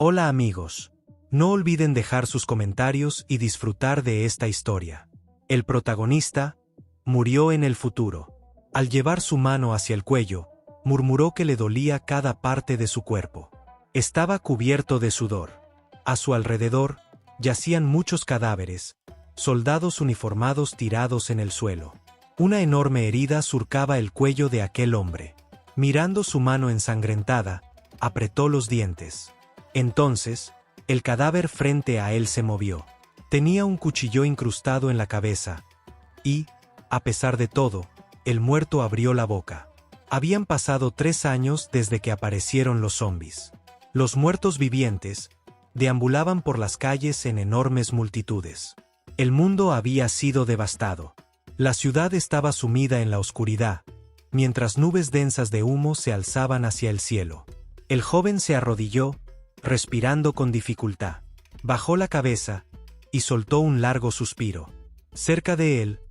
Hola amigos. No olviden dejar sus comentarios y disfrutar de esta historia. El protagonista murió en el futuro. Al llevar su mano hacia el cuello, murmuró que le dolía cada parte de su cuerpo. Estaba cubierto de sudor. A su alrededor yacían muchos cadáveres, soldados uniformados tirados en el suelo. Una enorme herida surcaba el cuello de aquel hombre. Mirando su mano ensangrentada, apretó los dientes. Entonces, el cadáver frente a él se movió. Tenía un cuchillo incrustado en la cabeza. Y, a pesar de todo, el muerto abrió la boca. Habían pasado 3 años desde que aparecieron los zombis. Los muertos vivientes deambulaban por las calles en enormes multitudes. El mundo había sido devastado. La ciudad estaba sumida en la oscuridad, mientras nubes densas de humo se alzaban hacia el cielo. El joven se arrodilló, respirando con dificultad. Bajó la cabeza y soltó un largo suspiro. Cerca de él,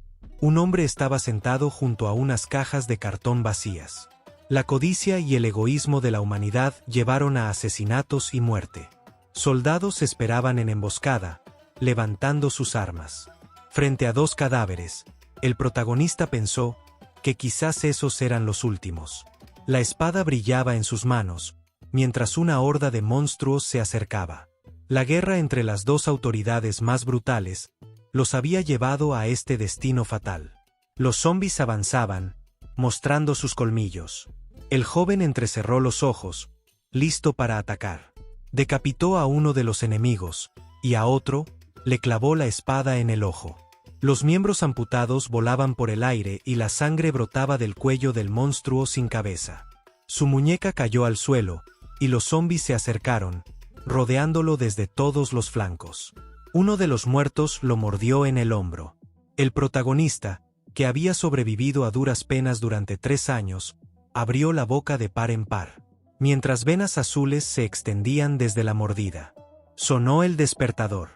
un hombre estaba sentado junto a unas cajas de cartón vacías. La codicia y el egoísmo de la humanidad llevaron a asesinatos y muerte. Soldados esperaban en emboscada, levantando sus armas. Frente a 2 cadáveres, el protagonista pensó que quizás esos eran los últimos. La espada brillaba en sus manos, mientras una horda de monstruos se acercaba. La guerra entre las 2 autoridades más brutales los había llevado a este destino fatal. Los zombis avanzaban, mostrando sus colmillos. El joven entrecerró los ojos, listo para atacar. Decapitó a uno de los enemigos, y a otro le clavó la espada en el ojo. Los miembros amputados volaban por el aire y la sangre brotaba del cuello del monstruo sin cabeza. Su muñeca cayó al suelo, y los zombis se acercaron, rodeándolo desde todos los flancos. Uno de los muertos lo mordió en el hombro. El protagonista, que había sobrevivido a duras penas durante 3 años, abrió la boca de par en par, mientras venas azules se extendían desde la mordida. Sonó el despertador.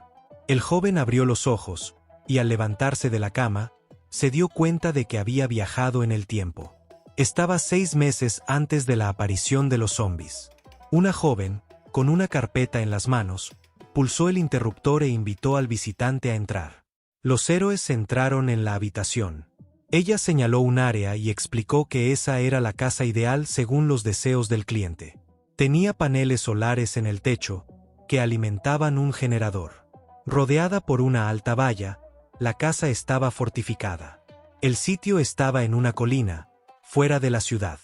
El joven abrió los ojos, y al levantarse de la cama, se dio cuenta de que había viajado en el tiempo. Estaba 6 meses antes de la aparición de los zombis. Una joven, con una carpeta en las manos, pulsó el interruptor e invitó al visitante a entrar. Los héroes entraron en la habitación. Ella señaló un área y explicó que esa era la casa ideal según los deseos del cliente. Tenía paneles solares en el techo, que alimentaban un generador. Rodeada por una alta valla, la casa estaba fortificada. El sitio estaba en una colina, fuera de la ciudad.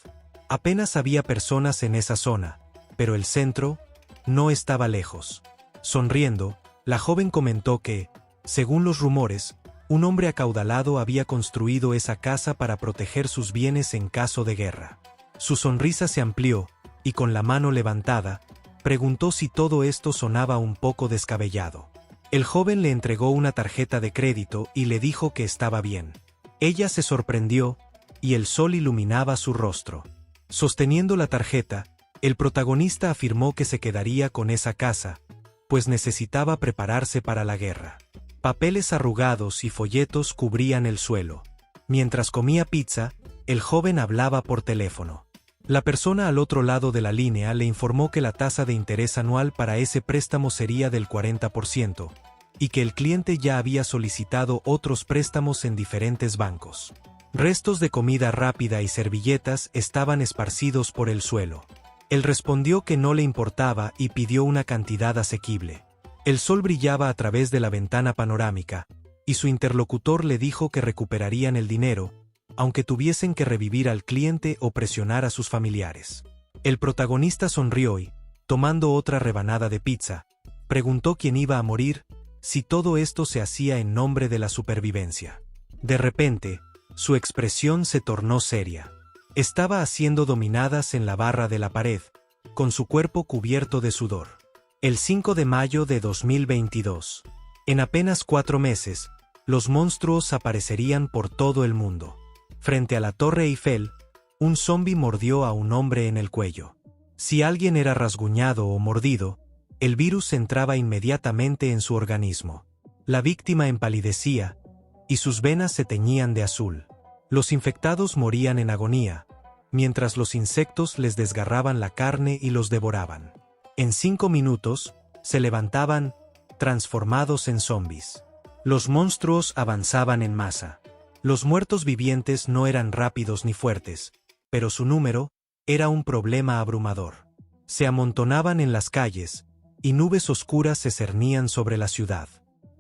Apenas había personas en esa zona, pero el centro no estaba lejos. Sonriendo, la joven comentó que, según los rumores, un hombre acaudalado había construido esa casa para proteger sus bienes en caso de guerra. Su sonrisa se amplió, y con la mano levantada, preguntó si todo esto sonaba un poco descabellado. El joven le entregó una tarjeta de crédito y le dijo que estaba bien. Ella se sorprendió, y el sol iluminaba su rostro. Sosteniendo la tarjeta, el protagonista afirmó que se quedaría con esa casa, pues necesitaba prepararse para la guerra. Papeles arrugados y folletos cubrían el suelo. Mientras comía pizza, el joven hablaba por teléfono. La persona al otro lado de la línea le informó que la tasa de interés anual para ese préstamo sería del 40%, y que el cliente ya había solicitado otros préstamos en diferentes bancos. Restos de comida rápida y servilletas estaban esparcidos por el suelo. Él respondió que no le importaba y pidió una cantidad asequible. El sol brillaba a través de la ventana panorámica, y su interlocutor le dijo que recuperarían el dinero, aunque tuviesen que revivir al cliente o presionar a sus familiares. El protagonista sonrió y, tomando otra rebanada de pizza, preguntó quién iba a morir, si todo esto se hacía en nombre de la supervivencia. De repente, su expresión se tornó seria. Estaba haciendo dominadas en la barra de la pared, con su cuerpo cubierto de sudor. El 5 de mayo de 2022. En apenas 4 meses, los monstruos aparecerían por todo el mundo. Frente a la Torre Eiffel, un zombi mordió a un hombre en el cuello. Si alguien era rasguñado o mordido, el virus entraba inmediatamente en su organismo. La víctima empalidecía, y sus venas se teñían de azul. Los infectados morían en agonía, mientras los insectos les desgarraban la carne y los devoraban. En 5 minutos, se levantaban, transformados en zombies. Los monstruos avanzaban en masa. Los muertos vivientes no eran rápidos ni fuertes, pero su número era un problema abrumador. Se amontonaban en las calles, y nubes oscuras se cernían sobre la ciudad.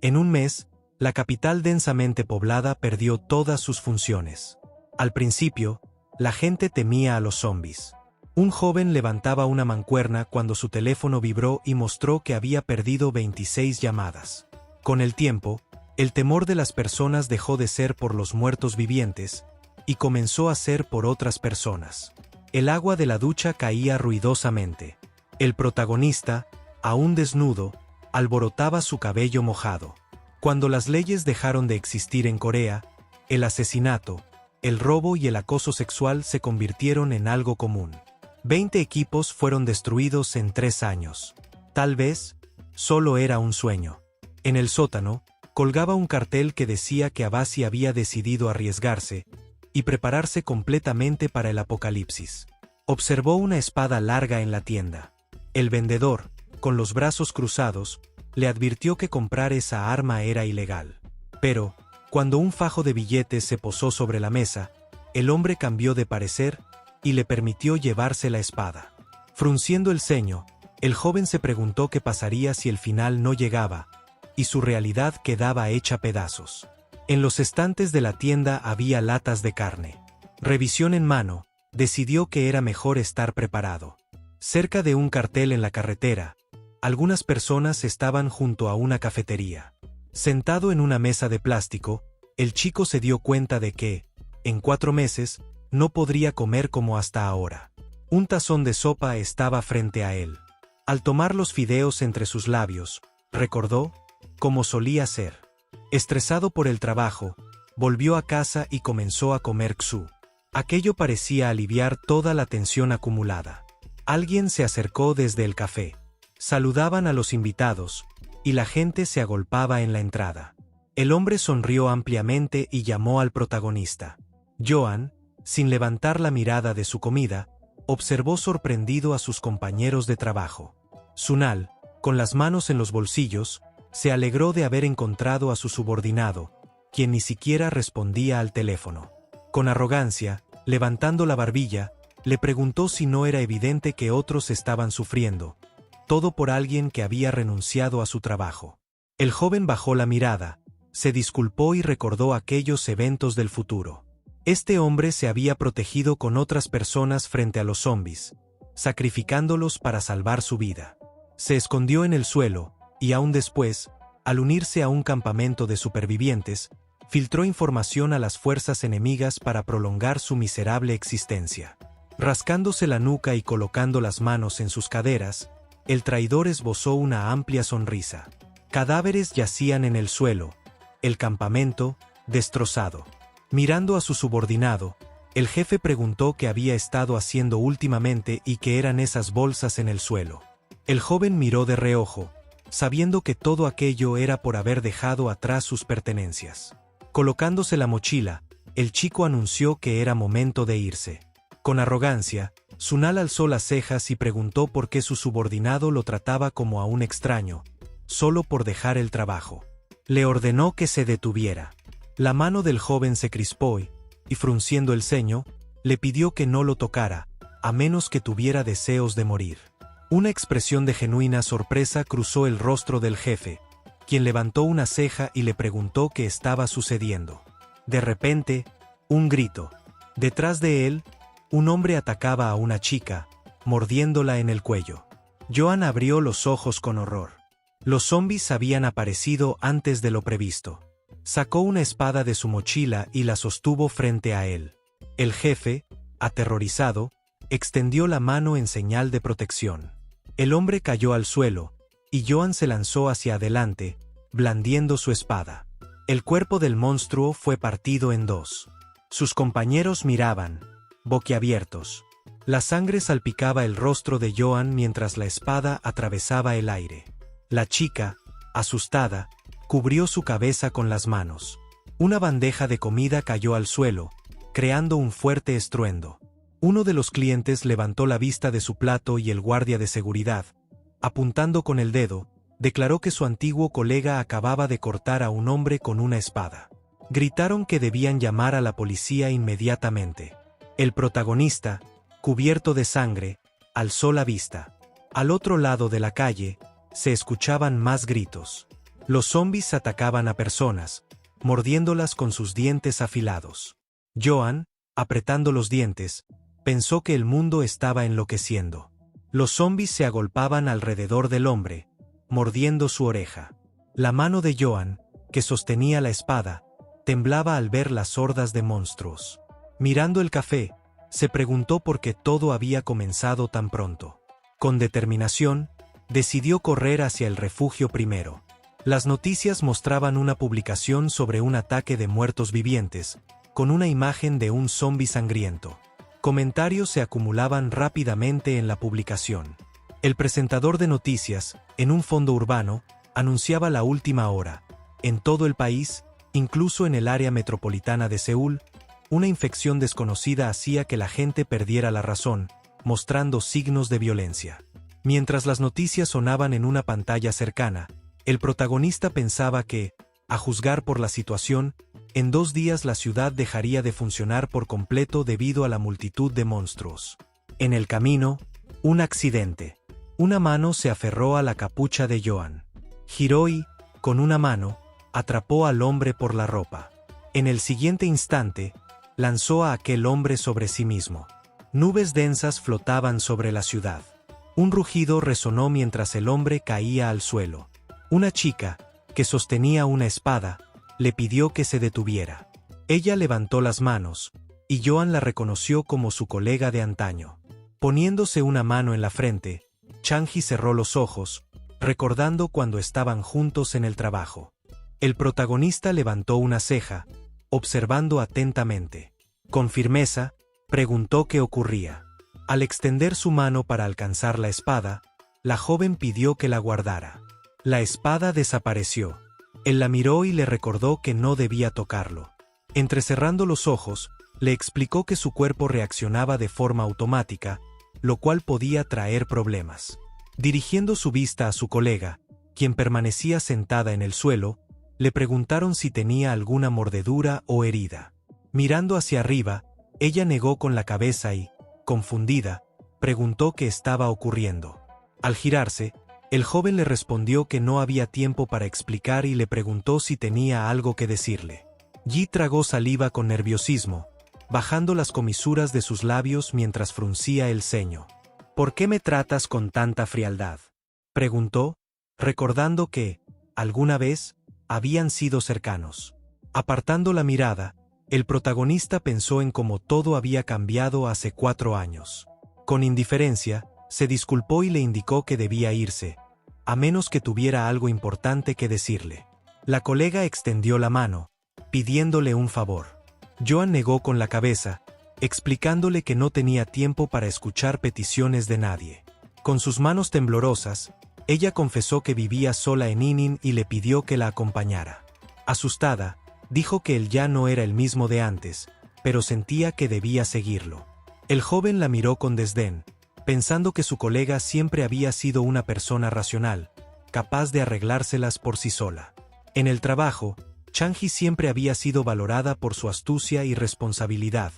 En un mes, la capital densamente poblada perdió todas sus funciones. Al principio, la gente temía a los zombies. Un joven levantaba una mancuerna cuando su teléfono vibró y mostró que había perdido 26 llamadas. Con el tiempo, el temor de las personas dejó de ser por los muertos vivientes y comenzó a ser por otras personas. El agua de la ducha caía ruidosamente. El protagonista, aún desnudo, alborotaba su cabello mojado. Cuando las leyes dejaron de existir en Corea, el asesinato, el robo y el acoso sexual se convirtieron en algo común. 20 equipos fueron destruidos en 3 años. Tal vez, solo era un sueño. En el sótano, colgaba un cartel que decía que Abasi había decidido arriesgarse y prepararse completamente para el apocalipsis. Observó una espada larga en la tienda. El vendedor, con los brazos cruzados, le advirtió que comprar esa arma era ilegal. Pero, cuando un fajo de billetes se posó sobre la mesa, el hombre cambió de parecer y le permitió llevarse la espada. Frunciendo el ceño, el joven se preguntó qué pasaría si el final no llegaba, y su realidad quedaba hecha pedazos. En los estantes de la tienda había latas de carne. Revisión en mano, decidió que era mejor estar preparado. Cerca de un cartel en la carretera, algunas personas estaban junto a una cafetería. Sentado en una mesa de plástico, el chico se dio cuenta de que, en 4 meses, no podría comer como hasta ahora. Un tazón de sopa estaba frente a él. Al tomar los fideos entre sus labios, recordó, como solía ser. Estresado por el trabajo, volvió a casa y comenzó a comer ksú. Aquello parecía aliviar toda la tensión acumulada. Alguien se acercó desde el café. Saludaban a los invitados, y la gente se agolpaba en la entrada. El hombre sonrió ampliamente y llamó al protagonista. Johan, sin levantar la mirada de su comida, observó sorprendido a sus compañeros de trabajo. Sunal, con las manos en los bolsillos, se alegró de haber encontrado a su subordinado, quien ni siquiera respondía al teléfono. Con arrogancia, levantando la barbilla, le preguntó si no era evidente que otros estaban sufriendo, todo por alguien que había renunciado a su trabajo. El joven bajó la mirada, se disculpó y recordó aquellos eventos del futuro. Este hombre se había protegido con otras personas frente a los zombies, sacrificándolos para salvar su vida. Se escondió en el suelo, y aún después, al unirse a un campamento de supervivientes, filtró información a las fuerzas enemigas para prolongar su miserable existencia. Rascándose la nuca y colocando las manos en sus caderas, el traidor esbozó una amplia sonrisa. Cadáveres yacían en el suelo, el campamento, destrozado. Mirando a su subordinado, el jefe preguntó qué había estado haciendo últimamente y qué eran esas bolsas en el suelo. El joven miró de reojo, sabiendo que todo aquello era por haber dejado atrás sus pertenencias. Colocándose la mochila, el chico anunció que era momento de irse. Con arrogancia, Sunal alzó las cejas y preguntó por qué su subordinado lo trataba como a un extraño, solo por dejar el trabajo. Le ordenó que se detuviera. La mano del joven se crispó y frunciendo el ceño, le pidió que no lo tocara, a menos que tuviera deseos de morir. Una expresión de genuina sorpresa cruzó el rostro del jefe, quien levantó una ceja y le preguntó qué estaba sucediendo. De repente, un grito. Detrás de él, un hombre atacaba a una chica, mordiéndola en el cuello. Johan abrió los ojos con horror. Los zombies habían aparecido antes de lo previsto. Sacó una espada de su mochila y la sostuvo frente a él. El jefe, aterrorizado, extendió la mano en señal de protección. El hombre cayó al suelo, y Johan se lanzó hacia adelante, blandiendo su espada. El cuerpo del monstruo fue partido en 2. Sus compañeros miraban, boquiabiertos. La sangre salpicaba el rostro de Johan mientras la espada atravesaba el aire. La chica, asustada, cubrió su cabeza con las manos. Una bandeja de comida cayó al suelo, creando un fuerte estruendo. Uno de los clientes levantó la vista de su plato y el guardia de seguridad, Apuntando con el dedo, declaró que su antiguo colega acababa de cortar a un hombre con una espada. Gritaron que debían llamar a la policía inmediatamente. El protagonista, cubierto de sangre, alzó la vista. Al otro lado de la calle, se escuchaban más gritos. Los zombis atacaban a personas, mordiéndolas con sus dientes afilados. Joan, apretando los dientes, pensó que el mundo estaba enloqueciendo. Los zombis se agolpaban alrededor del hombre, mordiendo su oreja. La mano de Joan, que sostenía la espada, temblaba al ver las hordas de monstruos. Mirando el café, se preguntó por qué todo había comenzado tan pronto. Con determinación, decidió correr hacia el refugio primero. Las noticias mostraban una publicación sobre un ataque de muertos vivientes, con una imagen de un zombi sangriento. Comentarios se acumulaban rápidamente en la publicación. El presentador de noticias, en un fondo urbano, anunciaba la última hora. En todo el país, incluso en el área metropolitana de Seúl, una infección desconocida hacía que la gente perdiera la razón, mostrando signos de violencia. Mientras las noticias sonaban en una pantalla cercana, el protagonista pensaba que, a juzgar por la situación, en 2 días la ciudad dejaría de funcionar por completo debido a la multitud de monstruos. En el camino, un accidente. Una mano se aferró a la capucha de Joan. Giró y, con una mano, atrapó al hombre por la ropa. En el siguiente instante, lanzó a aquel hombre sobre sí mismo. Nubes densas flotaban sobre la ciudad. Un rugido resonó mientras el hombre caía al suelo. Una chica, que sostenía una espada, le pidió que se detuviera. Ella levantó las manos, y Joan la reconoció como su colega de antaño. Poniéndose una mano en la frente, Chang-hee cerró los ojos, recordando cuando estaban juntos en el trabajo. El protagonista levantó una ceja, observando atentamente. Con firmeza, preguntó qué ocurría. Al extender su mano para alcanzar la espada, la joven pidió que la guardara. La espada desapareció. Él la miró y le recordó que no debía tocarlo. Entrecerrando los ojos, le explicó que su cuerpo reaccionaba de forma automática, lo cual podía traer problemas. Dirigiendo su vista a su colega, quien permanecía sentada en el suelo, le preguntaron si tenía alguna mordedura o herida. Mirando hacia arriba, ella negó con la cabeza y, confundida, preguntó qué estaba ocurriendo. Al girarse, el joven le respondió que no había tiempo para explicar y le preguntó si tenía algo que decirle. Yi tragó saliva con nerviosismo, bajando las comisuras de sus labios mientras fruncía el ceño. ¿Por qué me tratas con tanta frialdad?, preguntó, recordando que, alguna vez, habían sido cercanos. Apartando la mirada, el protagonista pensó en cómo todo había cambiado hace 4 años. Con indiferencia, se disculpó y le indicó que debía irse, a menos que tuviera algo importante que decirle. La colega extendió la mano, pidiéndole un favor. Joan negó con la cabeza, explicándole que no tenía tiempo para escuchar peticiones de nadie. Con sus manos temblorosas, ella confesó que vivía sola en Inin y le pidió que la acompañara. Asustada, dijo que él ya no era el mismo de antes, pero sentía que debía seguirlo. El joven la miró con desdén, pensando que su colega siempre había sido una persona racional, capaz de arreglárselas por sí sola. En el trabajo, Chang-hee siempre había sido valorada por su astucia y responsabilidad,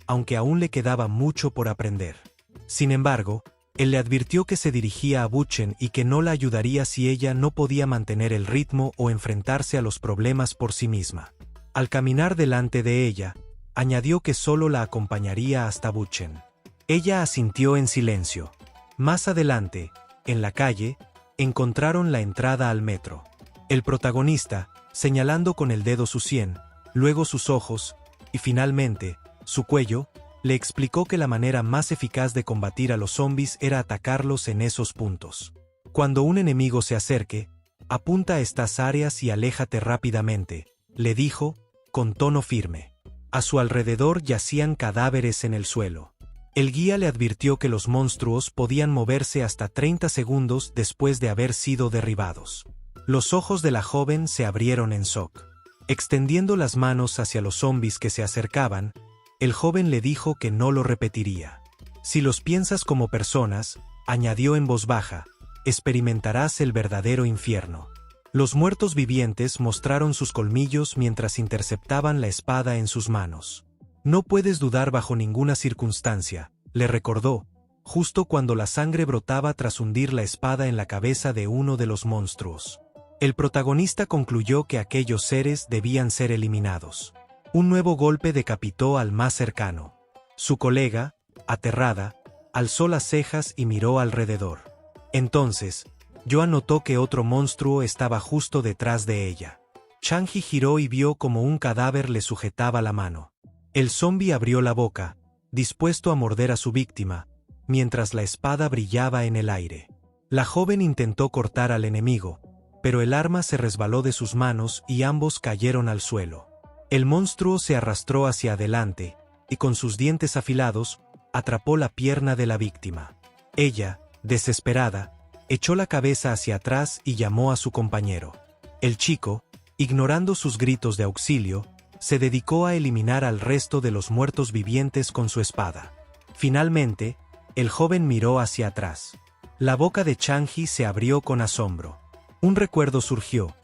aunque aún le quedaba mucho por aprender. Sin embargo, él le advirtió que se dirigía a Buchen y que no la ayudaría si ella no podía mantener el ritmo o enfrentarse a los problemas por sí misma. Al caminar delante de ella, añadió que solo la acompañaría hasta Buchen. Ella asintió en silencio. Más adelante, en la calle, encontraron la entrada al metro. El protagonista, señalando con el dedo su sien, luego sus ojos, y finalmente, su cuello, le explicó que la manera más eficaz de combatir a los zombis era atacarlos en esos puntos. Cuando un enemigo se acerque, apunta a estas áreas y aléjate rápidamente, le dijo, con tono firme. A su alrededor yacían cadáveres en el suelo. El guía le advirtió que los monstruos podían moverse hasta 30 segundos después de haber sido derribados. Los ojos de la joven se abrieron en shock. Extendiendo las manos hacia los zombis que se acercaban, el joven le dijo que no lo repetiría. Si los piensas como personas, añadió en voz baja, experimentarás el verdadero infierno. Los muertos vivientes mostraron sus colmillos mientras interceptaban la espada en sus manos. No puedes dudar bajo ninguna circunstancia, le recordó, justo cuando la sangre brotaba tras hundir la espada en la cabeza de uno de los monstruos. El protagonista concluyó que aquellos seres debían ser eliminados. Un nuevo golpe decapitó al más cercano. Su colega, aterrada, alzó las cejas y miró alrededor. Entonces, Joan notó que otro monstruo estaba justo detrás de ella. Chang-Hee giró y vio como un cadáver le sujetaba la mano. El zombi abrió la boca, dispuesto a morder a su víctima, mientras la espada brillaba en el aire. La joven intentó cortar al enemigo, pero el arma se resbaló de sus manos y ambos cayeron al suelo. El monstruo se arrastró hacia adelante, y con sus dientes afilados, atrapó la pierna de la víctima. Ella, desesperada, echó la cabeza hacia atrás y llamó a su compañero. El chico, ignorando sus gritos de auxilio, se dedicó a eliminar al resto de los muertos vivientes con su espada. Finalmente, el joven miró hacia atrás. La boca de Chang-Hee se abrió con asombro. Un recuerdo surgió.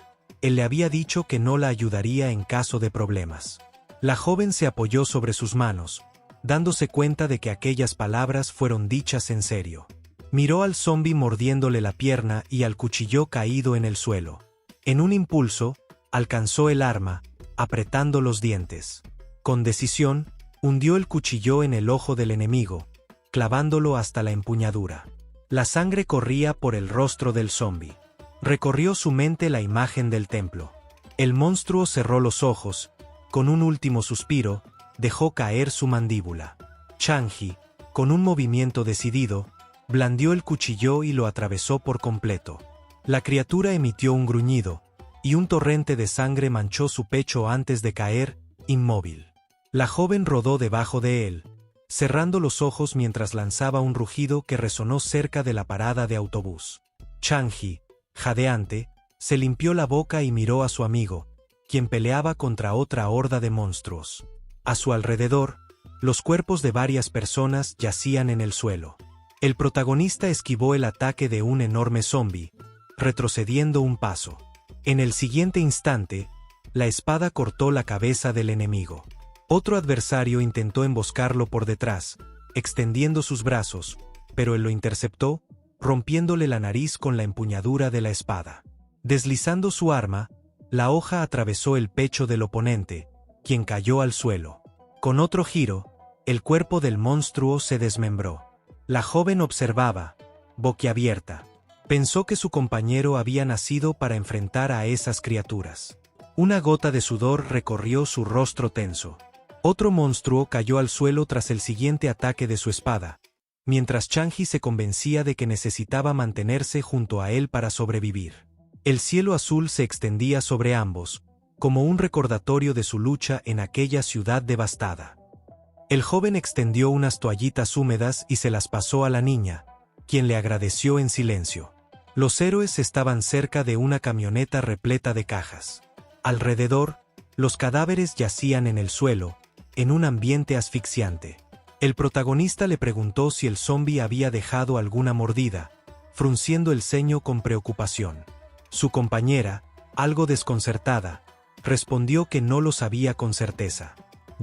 Él le había dicho que no la ayudaría en caso de problemas. La joven se apoyó sobre sus manos, dándose cuenta de que aquellas palabras fueron dichas en serio. Miró al zombi mordiéndole la pierna y al cuchillo caído en el suelo. En un impulso, alcanzó el arma, apretando los dientes. Con decisión, hundió el cuchillo en el ojo del enemigo, clavándolo hasta la empuñadura. La sangre corría por el rostro del zombi. Recorrió su mente la imagen del templo. El monstruo cerró los ojos, con un último suspiro, dejó caer su mandíbula. Chang-Hee, con un movimiento decidido, blandió el cuchillo y lo atravesó por completo. La criatura emitió un gruñido, y un torrente de sangre manchó su pecho antes de caer, inmóvil. La joven rodó debajo de él, cerrando los ojos mientras lanzaba un rugido que resonó cerca de la parada de autobús. Chang-Hee, jadeante, se limpió la boca y miró a su amigo, quien peleaba contra otra horda de monstruos. A su alrededor, los cuerpos de varias personas yacían en el suelo. El protagonista esquivó el ataque de un enorme zombi, retrocediendo un paso. En el siguiente instante, la espada cortó la cabeza del enemigo. Otro adversario intentó emboscarlo por detrás, extendiendo sus brazos, pero él lo interceptó, rompiéndole la nariz con la empuñadura de la espada. Deslizando su arma, la hoja atravesó el pecho del oponente, quien cayó al suelo. Con otro giro, el cuerpo del monstruo se desmembró. La joven observaba, boquiabierta. Pensó que su compañero había nacido para enfrentar a esas criaturas. Una gota de sudor recorrió su rostro tenso. Otro monstruo cayó al suelo tras el siguiente ataque de su espada, mientras Chang-Hee se convencía de que necesitaba mantenerse junto a él para sobrevivir. El cielo azul se extendía sobre ambos, como un recordatorio de su lucha en aquella ciudad devastada. El joven extendió unas toallitas húmedas y se las pasó a la niña, quien le agradeció en silencio. Los héroes estaban cerca de una camioneta repleta de cajas. Alrededor, los cadáveres yacían en el suelo, en un ambiente asfixiante. El protagonista le preguntó si el zombi había dejado alguna mordida, frunciendo el ceño con preocupación. Su compañera, algo desconcertada, respondió que no lo sabía con certeza.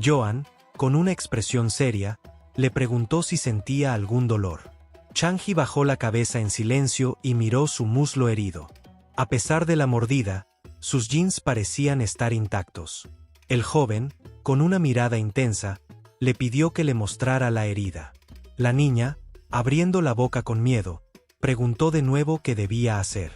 Joan, con una expresión seria, le preguntó si sentía algún dolor. Chang-Hee bajó la cabeza en silencio y miró su muslo herido. A pesar de la mordida, sus jeans parecían estar intactos. El joven, con una mirada intensa, le pidió que le mostrara la herida. La niña, abriendo la boca con miedo, preguntó de nuevo qué debía hacer.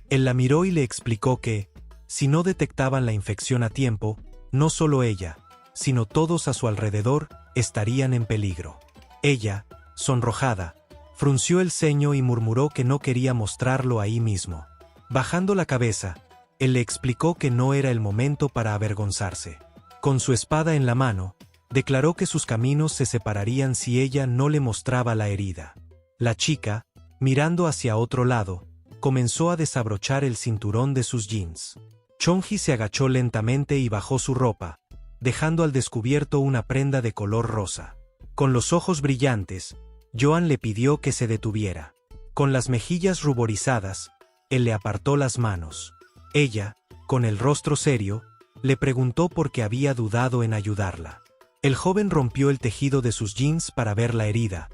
Él la miró y le explicó que, si no detectaban la infección a tiempo, no solo ella, sino todos a su alrededor, estarían en peligro. Ella, sonrojada, frunció el ceño y murmuró que no quería mostrarlo ahí mismo. Bajando la cabeza, él le explicó que no era el momento para avergonzarse. Con su espada en la mano, declaró que sus caminos se separarían si ella no le mostraba la herida. La chica, mirando hacia otro lado, comenzó a desabrochar el cinturón de sus jeans. Chang-Hee se agachó lentamente y bajó su ropa, dejando al descubierto una prenda de color rosa. Con los ojos brillantes, Joan le pidió que se detuviera. Con las mejillas ruborizadas, él le apartó las manos. Ella, con el rostro serio, le preguntó por qué había dudado en ayudarla. El joven rompió el tejido de sus jeans para ver la herida.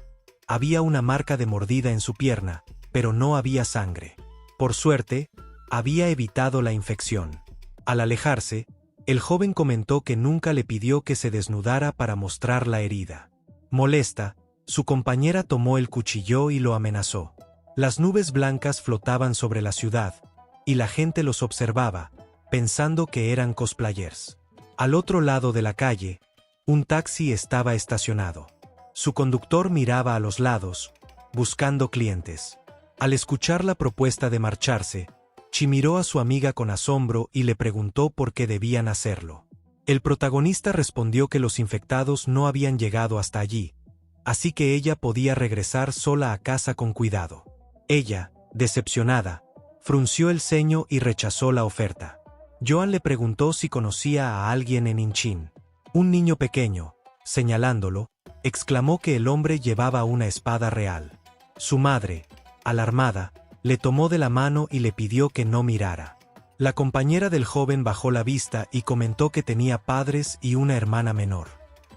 Había una marca de mordida en su pierna, pero no había sangre. Por suerte, había evitado la infección. Al alejarse, el joven comentó que nunca le pidió que se desnudara para mostrar la herida. Molesta, su compañera tomó el cuchillo y lo amenazó. Las nubes blancas flotaban sobre la ciudad, y la gente los observaba, pensando que eran cosplayers. Al otro lado de la calle, un taxi estaba estacionado. Su conductor miraba a los lados, buscando clientes. Al escuchar la propuesta de marcharse, Chi miró a su amiga con asombro y le preguntó por qué debían hacerlo. El protagonista respondió que los infectados no habían llegado hasta allí, así que ella podía regresar sola a casa con cuidado. Ella, decepcionada, frunció el ceño y rechazó la oferta. Joan le preguntó si conocía a alguien en Inchín. Un niño pequeño, señalándolo, exclamó que el hombre llevaba una espada real. Su madre, alarmada, le tomó de la mano y le pidió que no mirara. La compañera del joven bajó la vista y comentó que tenía padres y una hermana menor.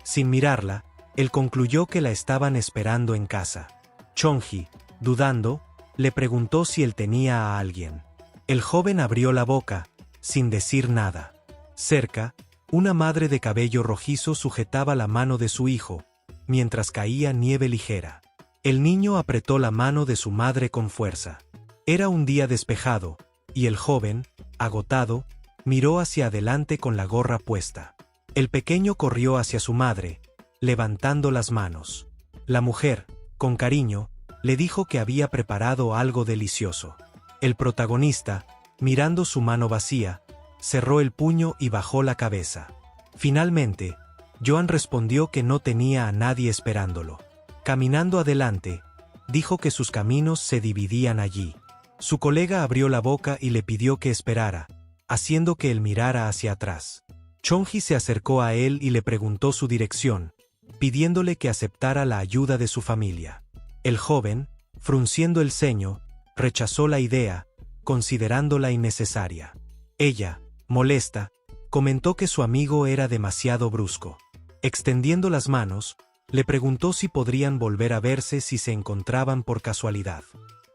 Sin mirarla, él concluyó que la estaban esperando en casa. Chonji, dudando, le preguntó si él tenía a alguien. El joven abrió la boca, sin decir nada. Cerca, una madre de cabello rojizo sujetaba la mano de su hijo, mientras caía nieve ligera. El niño apretó la mano de su madre con fuerza. Era un día despejado, y el joven, agotado, miró hacia adelante con la gorra puesta. El pequeño corrió hacia su madre, levantando las manos. La mujer, con cariño, le dijo que había preparado algo delicioso. El protagonista, mirando su mano vacía, cerró el puño y bajó la cabeza. Finalmente, Joan respondió que no tenía a nadie esperándolo. Caminando adelante, dijo que sus caminos se dividían allí. Su colega abrió la boca y le pidió que esperara, haciendo que él mirara hacia atrás. Chonji se acercó a él y le preguntó su dirección, pidiéndole que aceptara la ayuda de su familia. El joven, frunciendo el ceño, rechazó la idea, considerándola innecesaria. Ella, molesta, comentó que su amigo era demasiado brusco. Extendiendo las manos, le preguntó si podrían volver a verse si se encontraban por casualidad.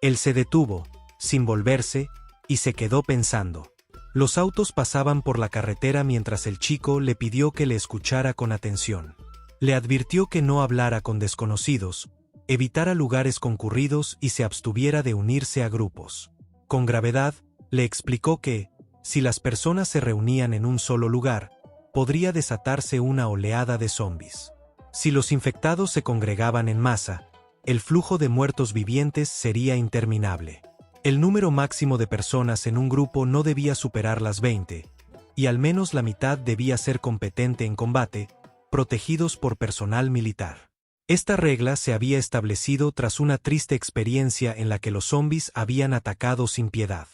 Él se detuvo, sin volverse, y se quedó pensando. Los autos pasaban por la carretera mientras el chico le pidió que le escuchara con atención. Le advirtió que no hablara con desconocidos, evitara lugares concurridos y se abstuviera de unirse a grupos. Con gravedad, le explicó que, si las personas se reunían en un solo lugar, podría desatarse una oleada de zombies. Si los infectados se congregaban en masa, el flujo de muertos vivientes sería interminable. El número máximo de personas en un grupo no debía superar las 20, y al menos la mitad debía ser competente en combate, protegidos por personal militar. Esta regla se había establecido tras una triste experiencia en la que los zombies habían atacado sin piedad.